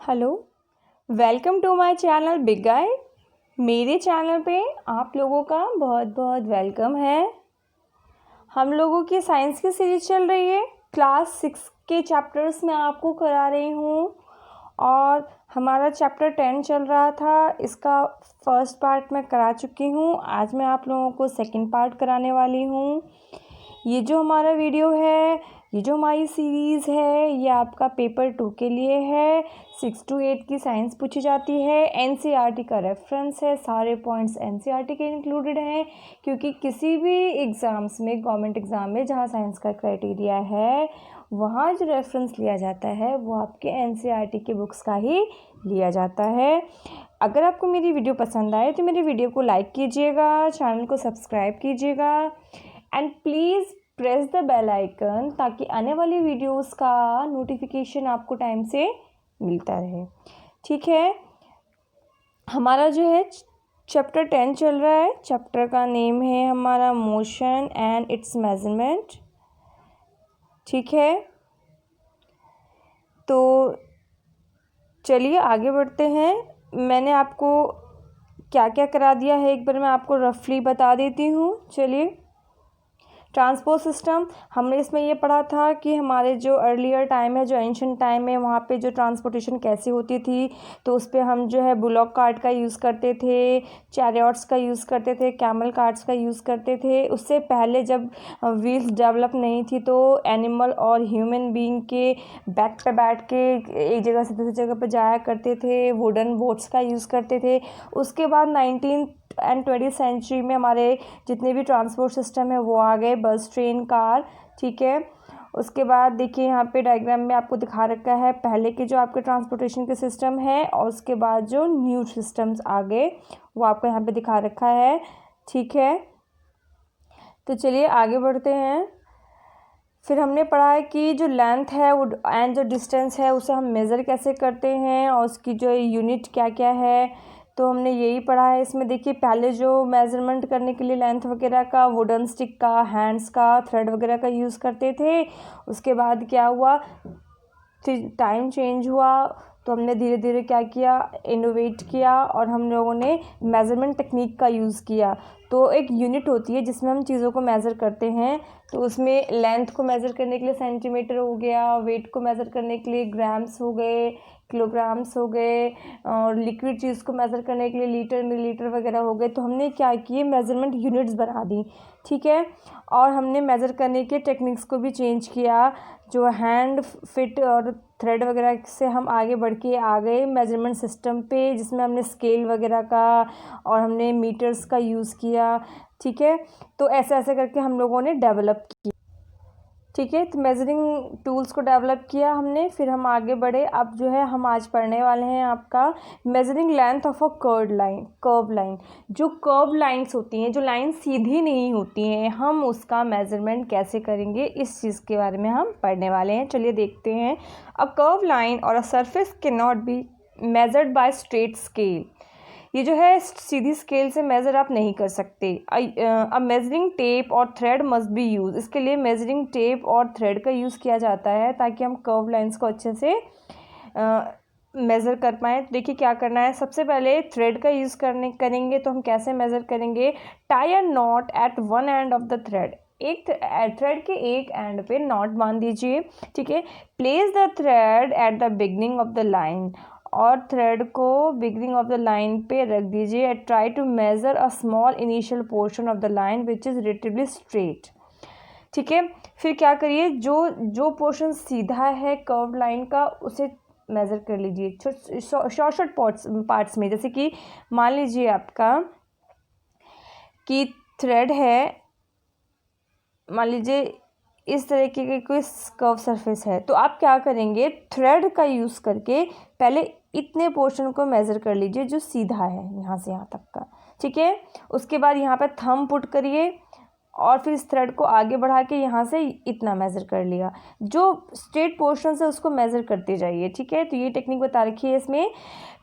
Hello, welcome to my channel big guide. मेरे channel पे आप लोगों का बहुत बहुत वेलकम है। हम लोगों की साइंस की सीरीज चल रही है। क्लास 6 के चैप्टर्स में आपको करा रही हूँ और हमारा चैप्टर 10 चल रहा था। इसका फर्स्ट पार्ट मैं करा चुकी हूँ। आज मैं आप लोगों को सेकंड पार्ट कराने वाली हूँ। ये जो हमारा वीडियो है, ये जो हमारी सीरीज़ है, ये आपका पेपर 2 के लिए है। 6 to 8 की साइंस पूछी जाती है। एनसीईआरटी का रेफरेंस है। सारे पॉइंट्स एनसीईआरटी के इंक्लूडेड हैं, क्योंकि किसी भी एग्ज़ाम्स में, गवर्नमेंट एग्ज़ाम में जहाँ साइंस का क्राइटेरिया है, वहाँ जो रेफरेंस लिया जाता है वो आपके एनसीईआरटी के बुक्स का ही लिया जाता है। अगर आपको मेरी वीडियो पसंद आए तो मेरी वीडियो को लाइक कीजिएगा, चैनल को सब्सक्राइब कीजिएगा and please press the bell icon, ताकि आने वाली वीडियोस का नोटिफिकेशन आपको टाइम से मिलता रहे। ठीक है, हमारा जो है चैप्टर 10 चल रहा है। चैप्टर का नेम है हमारा मोशन एंड इट्स मेजरमेंट। ठीक है, तो चलिए आगे बढ़ते हैं। मैंने आपको क्या क्या करा दिया है एक बार मैं आपको रफली बता देती हूँ। चलिए, ट्रांसपोर्ट सिस्टम, हमने इसमें ये पढ़ा था कि हमारे जो अर्लियर टाइम है, जो एंशिएंट टाइम है, वहाँ पे जो ट्रांसपोर्टेशन कैसे होती थी, तो उस पर हम जो है बुलॉक कार्ट का यूज़ करते थे, चैरियट्स का यूज़ करते थे, कैमल कार्ट्स का यूज़ करते थे। उससे पहले जब व्हील्स डेवलप नहीं थी तो एनिमल और ह्यूमन बीइंग के बैक पे बैठ के एक जगह से दूसरी जगह पर जाया करते थे। वुडन बोट्स का यूज़ करते थे। उसके बाद 19th एंड 20th सेंचुरी में हमारे जितने भी ट्रांसपोर्ट सिस्टम है वो आ गए, बस, ट्रेन, कार। ठीक है, उसके बाद देखिए यहाँ पे डायग्राम में आपको दिखा रखा है पहले के जो आपके ट्रांसपोर्टेशन के सिस्टम है, और उसके बाद जो न्यू सिस्टम्स आ गए वो आपको यहाँ पे दिखा रखा है। ठीक है, तो चलिए आगे बढ़ते हैं। फिर हमने पढ़ा है कि जो लेंथ है वो एंड जो डिस्टेंस है उसे हम मेज़र कैसे करते हैं और उसकी जो यूनिट क्या क्या है, तो हमने यही पढ़ा है। इसमें देखिए पहले जो मेज़रमेंट करने के लिए लेंथ वगैरह का वुडन स्टिक का, हैंड्स का, थ्रेड वगैरह का यूज़ करते थे। उसके बाद क्या हुआ, फिर टाइम चेंज हुआ तो हमने धीरे धीरे क्या किया, इनोवेट किया और हम लोगों ने मेज़रमेंट टेक्निक का यूज़ किया। तो एक यूनिट होती है जिसमें हम चीज़ों को मेज़र करते हैं। तो उसमें लेंथ को मेज़र करने के लिए सेंटीमीटर हो गया, वेट को मेज़र करने के लिए ग्राम्स हो गए, किलोग्राम्स हो गए, और लिक्विड चीज़ को मेज़र करने के लिए लीटर, मिलीलीटर वगैरह हो गए। तो हमने क्या किए, मेज़रमेंट यूनिट्स बना दी। ठीक है, और हमने मेज़र करने के टेक्निक्स को भी चेंज किया। जो हैंड, फिट और थ्रेड वगैरह से हम आगे बढ़ के आ गए मेज़रमेंट सिस्टम पे, जिसमें हमने स्केल वगैरह का और हमने मीटर्स का यूज़ किया। ठीक है, तो ऐसे ऐसे करके हम लोगों ने डेवलप किया। ठीक है, तो मेजरिंग टूल्स को डेवलप किया हमने। फिर हम आगे बढ़े। अब जो है हम आज पढ़ने वाले हैं आपका measuring length of a curve line. जो कर्व लाइंस होती हैं, जो लाइन सीधी नहीं होती हैं, हम उसका मेजरमेंट कैसे करेंगे, इस चीज़ के बारे में हम पढ़ने वाले हैं। चलिए देखते हैं। अ कर्व लाइन और a surface can not be measured by straight scale. ये जो है सीधी स्केल से मेज़र आप नहीं कर सकते। अब मेजरिंग टेप और थ्रेड मस्ट बी यूज़। इसके लिए मेजरिंग टेप और थ्रेड का यूज़ किया जाता है ताकि हम कर्व लाइंस को अच्छे से मेज़र कर पाएँ। तो देखिए क्या करना है, सबसे पहले थ्रेड का यूज़ करेंगे तो हम कैसे मेज़र करेंगे। Tie a knot at one end of the thread. एक थ्रेड के एक एंड पे नॉट बांध दीजिए। ठीक है, place the thread at the beginning of the line, और थ्रेड को बिगनिंग ऑफ द लाइन पे रख दीजिए। And try to measure a small initial portion of the line which is relatively straight. ठीक है, फिर क्या करिए, जो पोर्शन सीधा है कर्व लाइन का उसे मेज़र कर लीजिए शॉर्ट पार्ट्स में। जैसे कि मान लीजिए आपका कि थ्रेड है, मान लीजिए इस तरीके की कोई कर्व सरफेस है, तो आप क्या करेंगे, थ्रेड का यूज़ करके पहले इतने पोर्शन को मेज़र कर लीजिए जो सीधा है यहाँ से यहाँ तक का। ठीक है, उसके बाद यहाँ पे थंब पुट करिए और फिर इस थ्रेड को आगे बढ़ा के यहाँ से इतना मेज़र कर लिया। जो स्ट्रेट पोर्शन है उसको मेज़र करते जाइए। ठीक है, तो ये टेक्निक बता रखी है इसमें।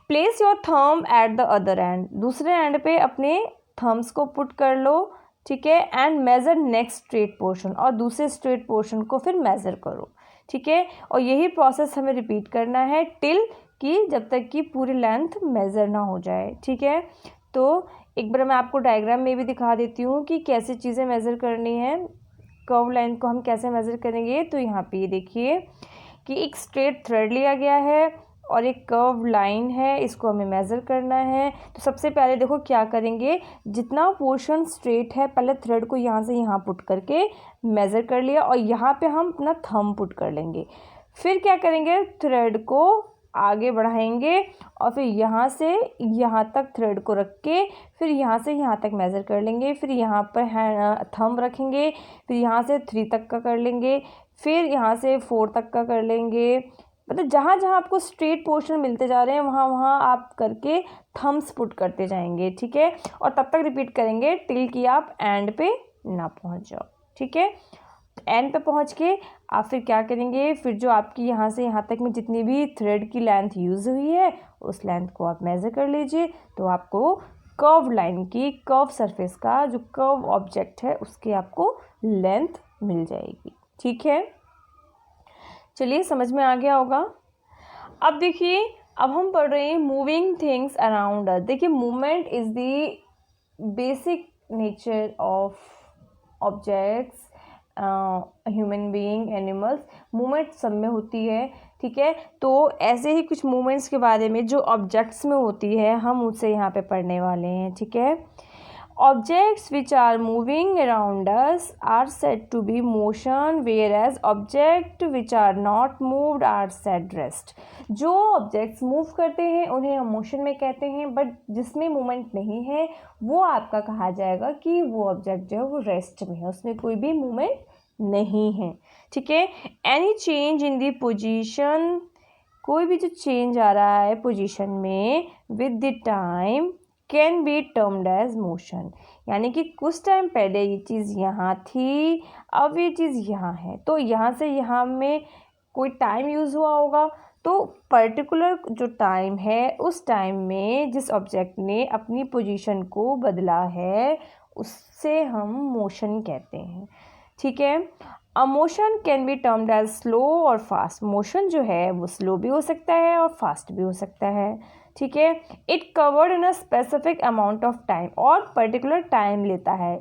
Place your thumb at the other and. दूसरे एंड पे अपने थम्स को पुट कर लो। ठीक है, and measure next straight portion, और दूसरे स्ट्रेट पोर्शन को फिर मेज़र करो। ठीक है, और यही प्रोसेस हमें रिपीट करना है टिल कि जब तक कि पूरी लेंथ मेज़र ना हो जाए, ठीक है। तो एक बार मैं आपको डायग्राम में भी दिखा देती हूँ कि कैसे चीज़ें मेज़र करनी है, कर्व लाइन को हम कैसे मेज़र करेंगे। तो यहाँ पे ये देखिए कि एक स्ट्रेट थ्रेड लिया गया है और एक कर्व लाइन है, इसको हमें मेज़र करना है। तो सबसे पहले देखो क्या करेंगे, जितना पोर्शन स्ट्रेट है पहले थ्रेड को यहाँ से यहाँ पुट करके मेज़र कर लिया और यहाँ पे हम अपना थंब पुट कर लेंगे। फिर क्या करेंगे, थ्रेड को आगे बढ़ाएंगे और फिर यहाँ से यहाँ तक थ्रेड को रख के फिर यहाँ से यहाँ तक मेज़र कर लेंगे। फिर यहाँ पर थंब रखेंगे, फिर यहाँ से 3 तक का कर लेंगे, फिर यहाँ से 4 तक का कर लेंगे। मतलब जहाँ जहाँ आपको स्ट्रेट पोर्शन मिलते जा रहे हैं वहाँ वहाँ आप करके थम्स पुट करते जाएंगे, ठीक है। और तब तक रिपीट करेंगे टिल कि आप एंड पे ना पहुँच जाओ, ठीक है। एंड पे पहुँच के आप फिर क्या करेंगे, फिर जो आपकी यहाँ से यहाँ तक में जितनी भी थ्रेड की लेंथ यूज़ हुई है उस लेंथ को आप मेज़र कर लीजिए। तो आपको कर्व लाइन की, कर्व सरफेस का जो कर्व ऑब्जेक्ट है उसकी आपको लेंथ मिल जाएगी, ठीक है। चलिए समझ में आ गया होगा। अब देखिए, अब हम पढ़ रहे हैं मूविंग थिंग्स अराउंड अस। देखिए movement is the basic nature of objects, human being, animals, movement सब में होती है, ठीक है। तो ऐसे ही कुछ मूवमेंट्स के बारे में जो ऑब्जेक्ट्स में होती है हम उससे यहाँ पे पढ़ने वाले हैं, ठीक है। Objects which are moving around us are said to be motion, whereas objects which are not moved are said rest. जो ऑब्जेक्ट्स मूव करते हैं उन्हें हम मोशन में कहते हैं, बट जिसमें मूवमेंट नहीं है वो आपका कहा जाएगा कि वो ऑब्जेक्ट जो है वो रेस्ट में है, उसमें कोई भी मूवमेंट नहीं है, ठीक है। Any change in the position, कोई भी जो चेंज आ रहा है पोजीशन में with the time can be termed as motion. यानी कि कुछ टाइम पहले ये चीज़ यहाँ थी, अब ये चीज़ यहाँ है, तो यहाँ से यहाँ में कोई टाइम यूज़ हुआ होगा, तो पर्टिकुलर जो टाइम है उस टाइम में जिस ऑब्जेक्ट ने अपनी पोजीशन को बदला है उससे हम मोशन कहते हैं, ठीक है। A motion can be termed as slow और फास्ट। मोशन जो है वो स्लो भी हो सकता है और फास्ट भी हो सकता है, ठीक है। It covered in a specific amount of time, और पर्टिकुलर टाइम लेता है,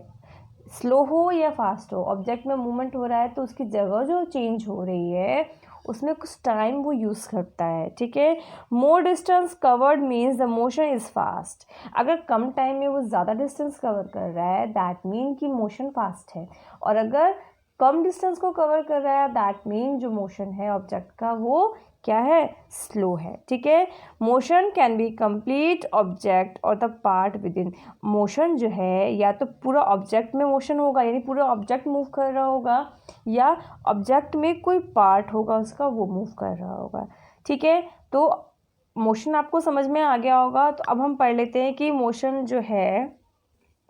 स्लो हो या फास्ट हो, ऑब्जेक्ट में मूवमेंट हो रहा है तो उसकी जगह जो चेंज हो रही है उसमें कुछ टाइम वो यूज़ करता है, ठीक है। मोर distance covered means the motion is fast. अगर कम टाइम में वो ज़्यादा डिस्टेंस कवर कर रहा है दैट मीन कि मोशन फास्ट है, और अगर कम डिस्टेंस को कवर कर रहा है दैट मीन जो मोशन है ऑब्जेक्ट का वो क्या है, स्लो है, ठीक है। Motion can be complete object और the part within. Motion जो है या तो पूरा ऑब्जेक्ट में मोशन होगा यानी पूरा ऑब्जेक्ट मूव कर रहा होगा, या ऑब्जेक्ट में कोई पार्ट होगा उसका वो मूव कर रहा होगा, ठीक है। तो मोशन आपको समझ में आ गया होगा। तो अब हम पढ़ लेते हैं कि मोशन जो है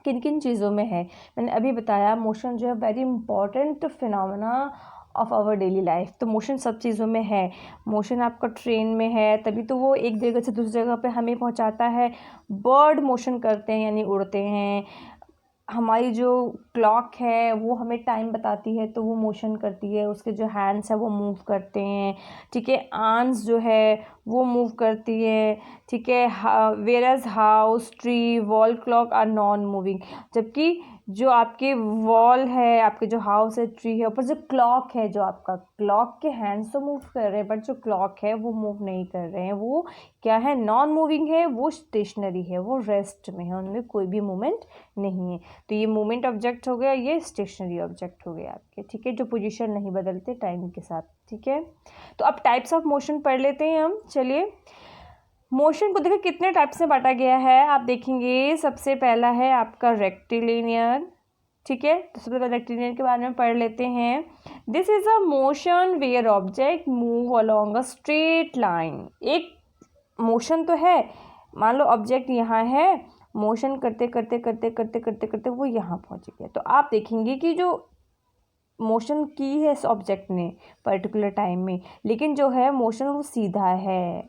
किन किन चीज़ों में है। मैंने अभी बताया मोशन जो है very important phenomena of our daily life. तो मोशन सब चीज़ों में है। मोशन आपका ट्रेन में है तभी तो वो एक जगह से दूसरी जगह पे हमें पहुंचाता है। बर्ड मोशन करते हैं यानी उड़ते हैं। हमारी जो क्लॉक है वो हमें टाइम बताती है तो वो मोशन करती है, उसके जो हैंड्स है वो मूव करते हैं, ठीक है। आर्म्स जो है वो मूव करती है, ठीक है। Whereas house, tree, wall clock are non moving. जबकि जो आपके वॉल है, आपके जो हाउस है, ट्री है, ऊपर जो क्लॉक है, जो आपका क्लॉक के हैंड्स तो मूव कर रहे हैं बट जो क्लॉक है वो मूव नहीं कर रहे हैं, वो क्या है, नॉन मूविंग है, वो स्टेशनरी है, वो रेस्ट में है, उनमें कोई भी मूवमेंट नहीं है। तो ये मूवमेंट ऑब्जेक्ट हो गया, ये स्टेशनरी ऑब्जेक्ट हो गया आपके, ठीक है, जो पोजीशन नहीं बदलते टाइम के साथ, ठीक है। तो अब टाइप्स ऑफ मोशन पढ़ लेते हैं हम। चलिए, मोशन को देखिए कितने टाइप से बांटा गया है आप देखेंगे। सबसे पहला है आपका रेक्टिलिनियर, ठीक है। तो सबसे पहले रेक्टिलिनियर के बारे में पढ़ लेते हैं। This is a motion where object move along a straight line. एक मोशन तो है, मान लो ऑब्जेक्ट यहाँ है, मोशन करते करते करते करते करते करते वो यहाँ पहुँच गया, तो आप देखेंगे कि जो मोशन की है इस ऑब्जेक्ट ने पर्टिकुलर टाइम में, लेकिन जो है मोशन वो सीधा है,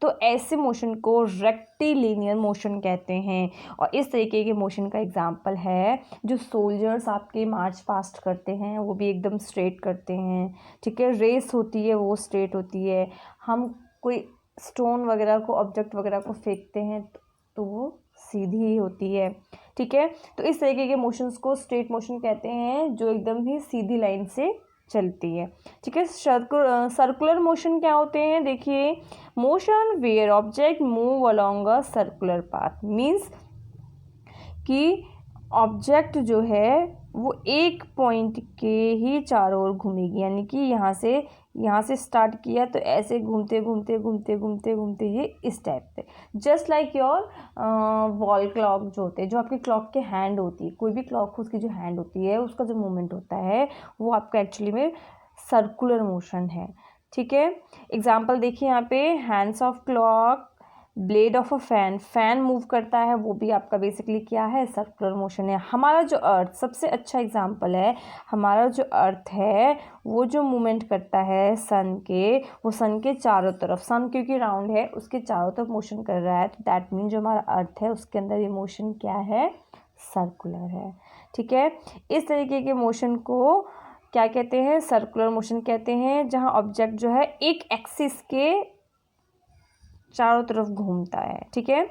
तो ऐसे मोशन को रेक्टिलिनियर मोशन कहते हैं। और इस तरीके के मोशन का एग्जांपल है जो सोल्जर्स आपके मार्च पास्ट करते हैं, वो भी एकदम स्ट्रेट करते हैं, ठीक है। रेस होती है वो स्ट्रेट होती है। हम कोई स्टोन वगैरह को, ऑब्जेक्ट वगैरह को फेंकते हैं तो वो सीधी ही होती है, ठीक है। तो इस तरीके के मोशंस को स्ट्रेट मोशन कहते हैं, जो एकदम ही सीधी लाइन से चलती है, ठीक है। सर्कुलर मोशन क्या होते हैं, देखिए, motion where object move along a circular path, means कि ऑब्जेक्ट जो है वो एक पॉइंट के ही चारों ओर घूमेगी, यानी कि यहाँ से स्टार्ट किया तो ऐसे घूमते घूमते घूमते घूमते घूमते ये इस टाइप से, just like your wall clock जो होते हैं, जो आपकी क्लॉक के हैंड होती है, कोई भी क्लॉक उसकी जो हैंड होती है उसका जो मूवमेंट होता है वो आपका एक्चुअली में सर्कुलर मोशन है, ठीक है। एग्जाम्पल देखिए यहाँ पे, hands of clock, blade of a fan, fan move करता है, वो भी आपका बेसिकली क्या है, सर्कुलर मोशन है। हमारा जो अर्थ सबसे अच्छा एग्जांपल है, हमारा जो अर्थ है वो जो मूवमेंट करता है सन के, वो सन के चारों तरफ, सन क्योंकि राउंड है उसके चारों तरफ मोशन कर रहा है, तो दैट मीन जो हमारा अर्थ है उसके अंदर ये मोशन क्या है, सर्कुलर है, ठीक है। इस तरीके के मोशन को क्या कहते हैं, सर्कुलर मोशन कहते हैं, जहाँ ऑब्जेक्ट जो है एक एक्सिस के चारों तरफ घूमता है, ठीक है।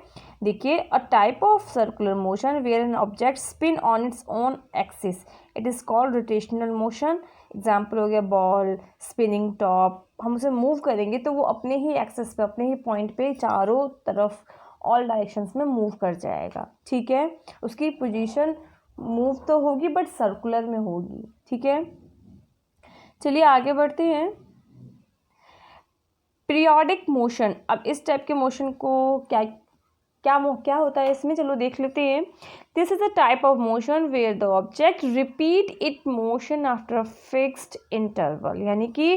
देखिए, a type of circular motion where an object spin on its own axis, it is called rotational motion. Example हो गया बॉल, स्पिनिंग टॉप, हम उसे मूव करेंगे तो वो अपने ही एक्सिस पे, अपने ही पॉइंट पे चारों तरफ ऑल डायरेक्शंस में मूव कर जाएगा, ठीक है। उसकी पोजीशन मूव तो होगी बट सर्कुलर में होगी, ठीक है। चलिए आगे बढ़ते हैं। पीरियोडिक मोशन, अब इस टाइप के मोशन को क्या होता है इसमें, चलो देख लेते हैं। This is a type of motion where the object repeat it motion after a fixed interval, यानी कि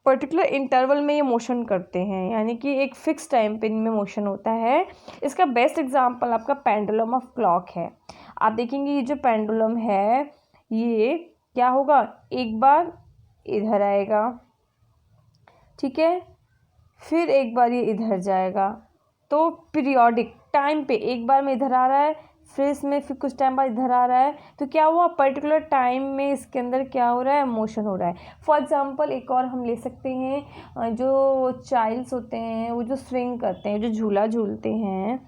पर्टिकुलर इंटरवल में ये मोशन करते हैं, यानी कि एक फिक्स टाइम पे इनमें मोशन होता है। इसका बेस्ट एग्जांपल आपका पेंडुलम ऑफ क्लॉक है। आप देखेंगे ये जो पेंडुलम है ये क्या होगा, एक बार इधर आएगा, ठीक है, फिर एक बार ये इधर जाएगा, तो पीरियोडिक टाइम पे एक बार में इधर आ रहा है, फिर इसमें फिर कुछ टाइम बाद इधर आ रहा है, तो क्या हुआ, पर्टिकुलर टाइम में इसके अंदर क्या हो रहा है, मोशन हो रहा है। फॉर एग्जांपल एक और हम ले सकते हैं, जो चाइल्ड्स होते हैं वो जो स्विंग करते हैं, जो झूला झूलते हैं,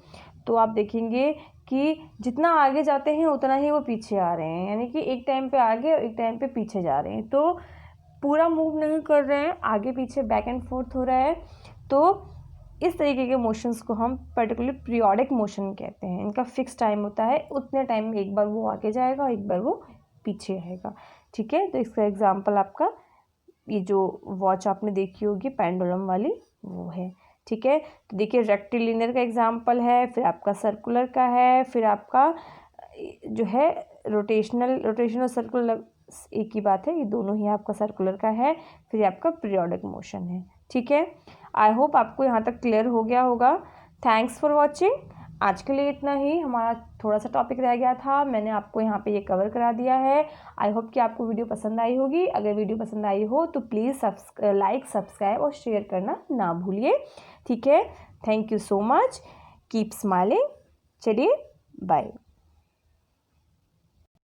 तो आप देखेंगे कि जितना आगे जाते हैं उतना ही वो पीछे आ रहे हैं, यानी कि एक टाइम पे आगे और एक टाइम पे पीछे जा रहे हैं, तो पूरा मूव नहीं कर रहे हैं, आगे पीछे बैक एंड फोर्थ हो रहा है। तो इस तरीके के मोशंस को हम पर्टिकुलर पीरियोडिक मोशन कहते हैं। इनका फिक्स टाइम होता है, उतने टाइम में एक बार वो आगे जाएगा और एक बार वो पीछे आएगा, ठीक है। तो इसका एग्जांपल आपका ये जो वॉच आपने देखी होगी पेंडुलम वाली वो है, ठीक है। तो देखिए रेक्टिलिनियर का एग्जांपल है, फिर आपका सर्कुलर का है, फिर आपका जो है रोटेशनल सर्कुलर, एक ही बात है, ये दोनों ही आपका सर्कुलर का है, फिर आपका पीरियोडिक मोशन है, ठीक है। आई होप आपको यहाँ तक क्लियर हो गया होगा। Thanks for watching. आज के लिए इतना ही, हमारा थोड़ा सा टॉपिक रह गया था, मैंने आपको यहाँ पे ये कवर करा दिया है। आई होप कि आपको वीडियो पसंद आई होगी। अगर वीडियो पसंद आई हो तो प्लीज़ लाइक, सब्सक्राइब और शेयर करना ना भूलिए, ठीक है। Thank you so much, keep smiling. चलिए बाय।